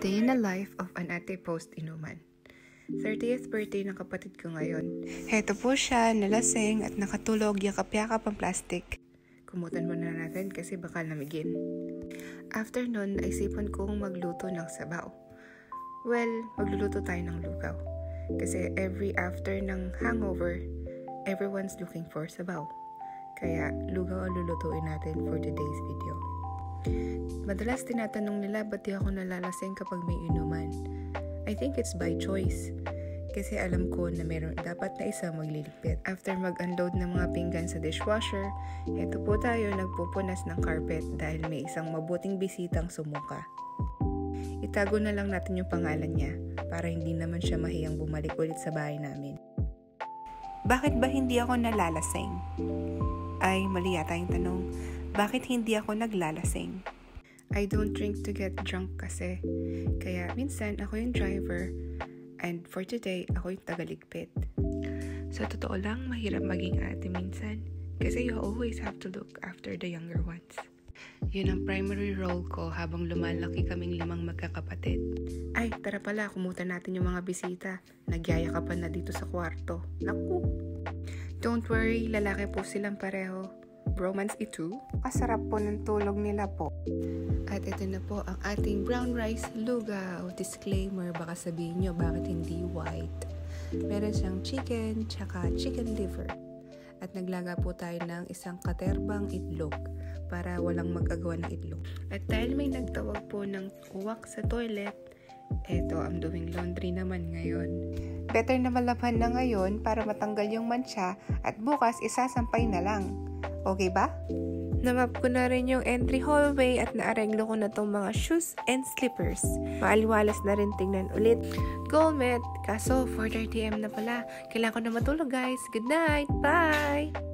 Day in the life of an ate post-inuman. 30th birthday ng kapatid ko ngayon. Heto po siya, nalasing at nakatulog, yakap-yakap ang plastic. Kumutan muna natin kasi baka lamigin. After nun, naisipan kong magluto ng sabaw. Well, magluluto tayo ng lugaw. Kasi every after ng hangover, everyone's looking for sabaw. Kaya lugaw ang lulutuin natin for today's video. Madalas tinatanong nila ba't di ako nalalasing kapag may inuman. I think it's by choice. Kasi alam ko na meron dapat na isa magliligpit. After mag-unload ng mga pinggan sa dishwasher, eto po tayo nagpupunas ng carpet dahil may isang mabuting bisitang sumuka. Itago na lang natin yung pangalan niya para hindi naman siya mahiyang bumalik ulit sa bahay namin. Bakit ba hindi ako nalalasing? Ay, mali yata yung tanong. Bakit hindi ako naglalasing? I don't drink to get drunk kasi. Kaya minsan ako yung driver and for today ako yung tagaligpit. Sa totoo lang, mahirap maging ate minsan kasi you always have to look after the younger ones. Yun ang primary role ko habang lumalaki kaming 5 magkakapatid. Ay, tara pala, kumutan natin yung mga bisita. Nagyayakapan na dito sa kwarto. Naku! Don't worry, lalaki po silang pareho. Bromance ito. Kasarap po ng tulog nila po. At ito na po ang ating brown rice lugaw. Disclaimer, baka sabihin nyo bakit hindi white. Meron siyang chicken, tsaka chicken liver. At naglaga po tayo ng isang katerbang itlog para walang mag-agawa ng itlog. At dahil may nagtawag po ng uwak sa toilet, eto, I'm doing laundry naman ngayon. Better na malaban na ngayon para matanggal yung mancha at bukas isasampay na lang. Okay ba? Namap ko na rin yung entry hallway at naarenglo ko na tong mga shoes and slippers. Maaliwalas na rin tingnan ulit. Goal met! Kaso 4:30 AM na pala. Kailangan ko na matulog guys. Good night! Bye!